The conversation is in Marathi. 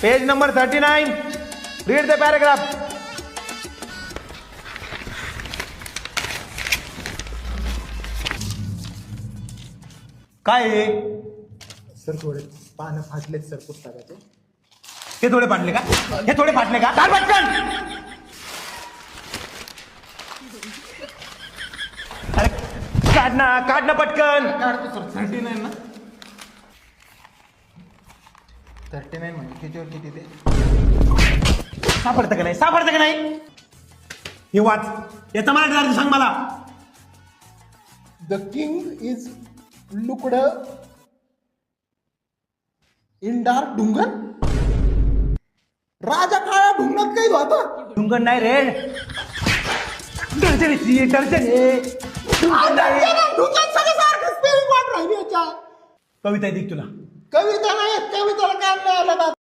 Page number 39. Read the paragraph. काय आहे? सर थोडे पानं फाटलेत सर पुस्तकाचे. हे थोडे फाटले का? हे थोडे फाटले का? काढ पटकन. अरे काढ ना पटकन. काढतो सर. 39 ना. 39 म्हणजे त्याच्यावर किती ते सापडतं का नाही? सापडतं का नाही? हे वाच. याचा मराठी अर्थ सांग मला. The king is looked in dark डुंगर. राजा काळ्या ढुंगणात काही होता. डुंगण नाही रे. दर्जन कविता आहे तुला. कविता नाही कविताला काय नाही आलं.